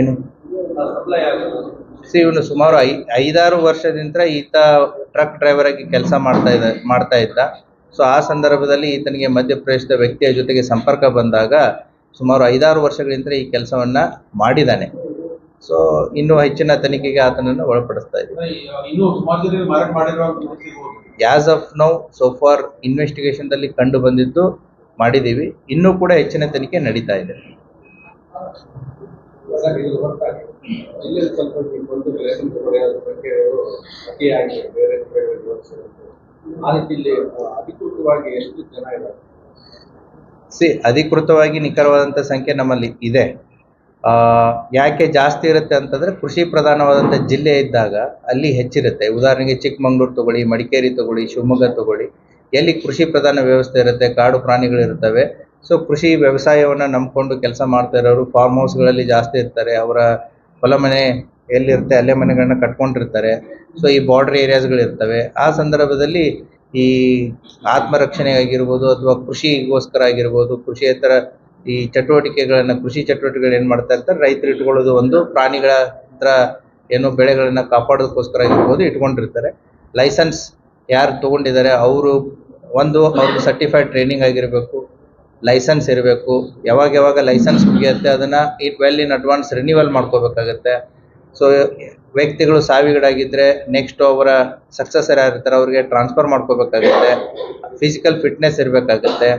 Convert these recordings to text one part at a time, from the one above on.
ಏನು ಇವನು ಸುಮಾರು 5-6 ವರ್ಷದಿಂದ ಈತ ಟ್ರಕ್ ಡ್ರೈವರ್ ಆಗಿ ಕೆಲಸ ಮಾಡ್ತಾ ಇದ್ದ. ಸೊ ಆ ಸಂದರ್ಭದಲ್ಲಿ ಈತನಿಗೆ ಮಧ್ಯಪ್ರದೇಶದ ವ್ಯಕ್ತಿಯ ಜೊತೆಗೆ ಸಂಪರ್ಕ ಬಂದಾಗ ಸುಮಾರು 5-6 ವರ್ಷಗಳಿಂದ ಈ ಕೆಲಸವನ್ನ ಮಾಡಿದ್ದಾನೆ. ಸೊ ಇನ್ನೂ ಹೆಚ್ಚಿನ ತನಿಖೆಗೆ ಆತನನ್ನು ಒಳಪಡಿಸ್ತಾ ಇದ್ದೀವಿ. As of now so for investigation ದಲ್ಲಿ ಕಂಡು ಬಂದಿದ್ದು ಮಾಡಿದ್ದೀವಿ. ಇನ್ನೂ ಕೂಡ ಹೆಚ್ಚಿನ ತನಿಖೆ ನಡೀತಾ ಇದೆ. ಅಧಿಕೃತವಾಗಿ ನಿಖರವಾದಂಥ ಸಂಖ್ಯೆ ನಮ್ಮಲ್ಲಿ ಇದೆ. ಯಾಕೆ ಜಾಸ್ತಿ ಇರುತ್ತೆ ಅಂತಂದ್ರೆ ಕೃಷಿ ಪ್ರಧಾನವಾದಂಥ ಜಿಲ್ಲೆ ಇದ್ದಾಗ ಅಲ್ಲಿ ಹೆಚ್ಚಿರುತ್ತೆ. ಉದಾಹರಣೆಗೆ ಚಿಕ್ಕಮಂಗ್ಳೂರು ತಗೊಳ್ಳಿ, ಮಡಿಕೇರಿ ತಗೊಳ್ಳಿ, ಶಿವಮೊಗ್ಗ ತಗೊಳ್ಳಿ, ಎಲ್ಲಿ ಕೃಷಿ ಪ್ರಧಾನ ವ್ಯವಸ್ಥೆ ಇರುತ್ತೆ, ಕಾಡು ಪ್ರಾಣಿಗಳಿರ್ತವೆ. ಸೊ ಕೃಷಿ ವ್ಯವಸಾಯವನ್ನು ನಂಬಿಕೊಂಡು ಕೆಲಸ ಮಾಡ್ತಾ ಇರೋರು ಫಾರ್ಮ್ ಹೌಸ್ಗಳಲ್ಲಿ ಜಾಸ್ತಿ ಇರ್ತಾರೆ. ಅವರ ಹೊಲ ಮನೆ ಎಲ್ಲಿರುತ್ತೆ ಅಲ್ಲೇ ಮನೆಗಳನ್ನ ಕಟ್ಕೊಂಡಿರ್ತಾರೆ. ಸೊ ಈ ಬಾರ್ಡರ್ ಏರಿಯಾಸ್ಗಳಿರ್ತವೆ. ಆ ಸಂದರ್ಭದಲ್ಲಿ ಈ ಆತ್ಮರಕ್ಷಣೆ ಆಗಿರ್ಬೋದು ಅಥವಾ ಕೃಷಿಗೋಸ್ಕರ ಆಗಿರ್ಬೋದು, ಕೃಷಿಯೇತರ ಈ ಕೃಷಿ ಚಟುವಟಿಕೆಗಳು ಏನು ಮಾಡ್ತಾ ಇರ್ತಾರೆ, ರೈತರು ಇಟ್ಕೊಳ್ಳೋದು ಒಂದು, ಪ್ರಾಣಿಗಳ ಹತ್ರ ಏನೋ ಬೆಳೆಗಳನ್ನ ಕಾಪಾಡೋದಕ್ಕೋಸ್ಕರ ಆಗಿರ್ಬೋದು ಇಟ್ಕೊಂಡಿರ್ತಾರೆ. ಲೈಸೆನ್ಸ್ ಯಾರು ತಗೊಂಡಿದ್ದಾರೆ ಅವ್ರದ್ದು ಸರ್ಟಿಫೈಡ್ ಟ್ರೈನಿಂಗ್ ಆಗಿರಬೇಕು, ಲೈಸೆನ್ಸ್ ಇರಬೇಕು. ಯಾವಾಗ ಲೈಸೆನ್ಸ್ ಮುಗಿಯುತ್ತೆ ಅದನ್ನ ವೆಲ್ ಇನ್ ಅಡ್ವಾನ್ಸ್ ರಿನ್ಯೂವಲ್ ಮಾಡ್ಕೋಬೇಕಾಗತ್ತೆ. ಸೊ ವ್ಯಕ್ತಿಗಳು ಸಾವಿಗೀಡಾಗಿದ್ರೆ ನೆಕ್ಸ್ಟ್ ಅವರ ಸಕ್ಸಸರ್ ಯಾರಿರ್ತಾರೆ ಅವ್ರಿಗೆ ಟ್ರಾನ್ಸ್ಫರ್ ಮಾಡ್ಕೋಬೇಕಾಗತ್ತೆ. ಫಿಸಿಕಲ್ ಫಿಟ್ನೆಸ್ ಇರಬೇಕಾಗತ್ತೆ.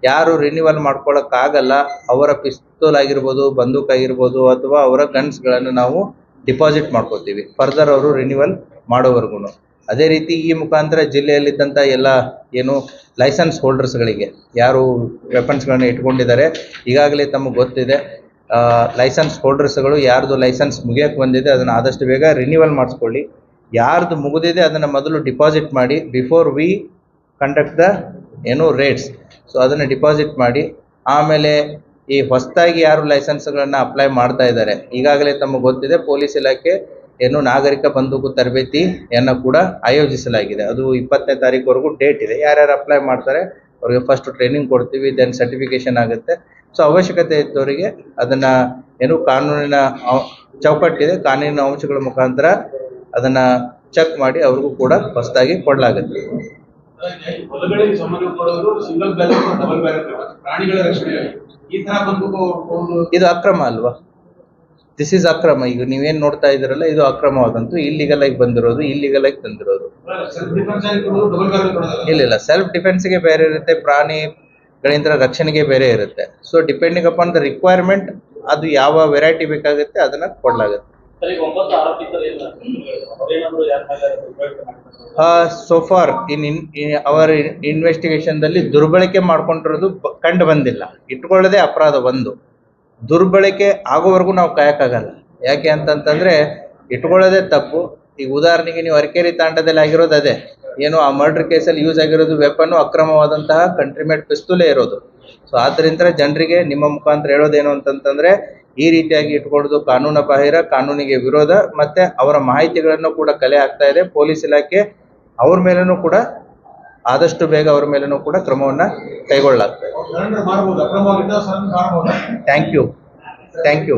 ಯಾರು ರಿನ್ಯೂವಲ್ ಮಾಡ್ಕೊಳ್ಳೋಕ್ಕಾಗಲ್ಲ ಅವರ ಪಿಸ್ತೂಲ್ ಆಗಿರ್ಬೋದು, ಬಂದೂಕ್ ಆಗಿರ್ಬೋದು ಅಥವಾ ಅವರ ಗನ್ಸ್ಗಳನ್ನು ನಾವು ಡಿಪಾಸಿಟ್ ಮಾಡ್ಕೋತೀವಿ ಫರ್ದರ್ ಅವರು ರಿನ್ಯೂವಲ್ ಮಾಡೋವರೆಗೂ. ಅದೇ ರೀತಿ ಈ ಮುಖಾಂತರ ಜಿಲ್ಲೆಯಲ್ಲಿದ್ದಂಥ ಎಲ್ಲ ಏನು ಲೈಸೆನ್ಸ್ ಹೋಲ್ಡರ್ಸ್ಗಳಿಗೆ ಯಾರು ವೆಪನ್ಸ್ಗಳನ್ನ ಇಟ್ಕೊಂಡಿದ್ದಾರೆ, ಈಗಾಗಲೇ ತಮಗೆ ಗೊತ್ತಿದೆ, ಲೈಸೆನ್ಸ್ ಹೋಲ್ಡರ್ಸ್ಗಳು ಯಾರ್ದು ಲೈಸೆನ್ಸ್ ಮುಗಿಯೋಕ್ಕೆ ಬಂದಿದೆ ಅದನ್ನು ಆದಷ್ಟು ಬೇಗ ರಿನ್ಯೂವಲ್ ಮಾಡಿಸ್ಕೊಳ್ಳಿ. ಯಾರ್ದು ಮುಗಿದಿದೆ ಅದನ್ನು ಮೊದಲು ಡಿಪಾಸಿಟ್ ಮಾಡಿ before we conduct the rates. So ಅದನ್ನು ಡಿಪಾಸಿಟ್ ಮಾಡಿ ಆಮೇಲೆ ಈ ಹೊಸದಾಗಿ ಯಾರು ಲೈಸೆನ್ಸ್ಗಳನ್ನು ಅಪ್ಲೈ ಮಾಡ್ತಾ ಇದ್ದಾರೆ, ಈಗಾಗಲೇ ತಮಗೆ ಗೊತ್ತಿದೆ ಪೊಲೀಸ್ ಇಲಾಖೆ ನಾಗರಿಕ ಬಂದೂಕು ತರಬೇತಿಯನ್ನು ಕೂಡ ಆಯೋಜಿಸಲಾಗಿದೆ. ಅದು 20ನೇ ತಾರೀಕುವರೆಗೂ ಡೇಟ್ ಇದೆ. ಯಾರ್ಯಾರು ಅಪ್ಲೈ ಮಾಡ್ತಾರೆ ಅವ್ರಿಗೆ ಫಸ್ಟ್ ಟ್ರೈನಿಂಗ್ ಕೊಡ್ತೀವಿ, ದೆನ್ ಸರ್ಟಿಫಿಕೇಶನ್ ಆಗುತ್ತೆ. ಸೊ ಅವಶ್ಯಕತೆ ಇದ್ದವರಿಗೆ ಅದನ್ನು ಕಾನೂನಿನ ಚೌಕಟ್ಟಿದೆ, ಕಾನೂನಿನ ಅಂಶಗಳ ಮುಖಾಂತರ ಅದನ್ನು ಚೆಕ್ ಮಾಡಿ ಅವ್ರಿಗೂ ಕೂಡ ಹೊಸದಾಗಿ ಕೊಡಲಾಗುತ್ತೆ. ಇದು ಅಕ್ರಮ ಅಲ್ವಾ? ದಿಸ್ ಇಸ್ ಅಕ್ರಮ. ಈಗ ನೀವೇನ್ ನೋಡ್ತಾ ಇದ್ದೀರಲ್ಲ ಇದು ಅಕ್ರಮವಾದಂತೂ, ಇಲ್ಲಿಗಲ್ ಆಗಿ ಬಂದಿರೋದು, ಇಲ್ಲಿಗಲ್ ಆಗಿ ತಂದಿರೋದು. ಇಲ್ಲ, ಸೆಲ್ಫ್ ಡಿಫೆನ್ಸ್ಗೆ ಬೇರೆ ಇರುತ್ತೆ, ಪ್ರಾಣಿಗಳಿಂದ ರಕ್ಷಣೆಗೆ ಬೇರೆ ಇರುತ್ತೆ. So depending upon the requirement ಅದು ಯಾವ ವೆರೈಟಿ ಬೇಕಾಗುತ್ತೆ ಅದನ್ನ ಕೊಡ್ಲಾಗುತ್ತೆ. So for in our investigation ದಲ್ಲಿ ದುರ್ಬಳಕೆ ಮಾಡ್ಕೊಂಡಿರೋದು ಕಂಡು ಬಂದಿಲ್ಲ. ಇಟ್ಕೊಳ್ಳೋದೇ ಅಪರಾಧ ಒಂದು. ದುರ್ಬಳಕೆ ಆಗೋವರೆಗೂ ನಾವು ಕಾಯಕ್ಕಾಗಲ್ಲ. ಯಾಕೆ ಅಂತಂತಂದ್ರೆ ಇಟ್ಕೊಳ್ಳೋದೇ ತಪ್ಪು. ಈಗ ಉದಾಹರಣೆಗೆ ನೀವು ಅರಕೇರಿ ತಾಂಡದಲ್ಲಿ ಆಗಿರೋದು ಅದೇ, ಆ ಮರ್ಡರ್ ಕೇಸಲ್ಲಿ ಯೂಸ್ ಆಗಿರೋದು ವೆಪನ್ ಅಕ್ರಮವಾದಂತಹ ಕಂಟ್ರಿಮೇಡ್ ಪಿಸ್ತೂಲೇ ಇರೋದು. ಸೊ ಆದ್ದರಿಂದ ಜನರಿಗೆ ನಿಮ್ಮ ಮುಖಾಂತರ ಹೇಳೋದೇನು ಅಂತಂತಂದ್ರೆ ಈ ರೀತಿಯಾಗಿ ಇಟ್ಕೊಳ್ಳೋದು ಕಾನೂನು ಬಾಹಿರ, ಕಾನೂನಿಗೆ ವಿರೋಧ, ಮತ್ತೆ ಅವರ ಮಾಹಿತಿಗಳನ್ನು ಕೂಡ ಕಲೆ ಆಗ್ತಾ ಇದೆ. ಪೊಲೀಸ್ ಇಲಾಖೆ ಅವ್ರ ಮೇಲೂ ಕೂಡ ಆದಷ್ಟು ಬೇಗ ಅವ್ರ ಮೇಲೂ ಕೂಡ ಕ್ರಮವನ್ನ ಕೈಗೊಳ್ಳಲಾಗ್ತದೆ. Thank you. Thank you.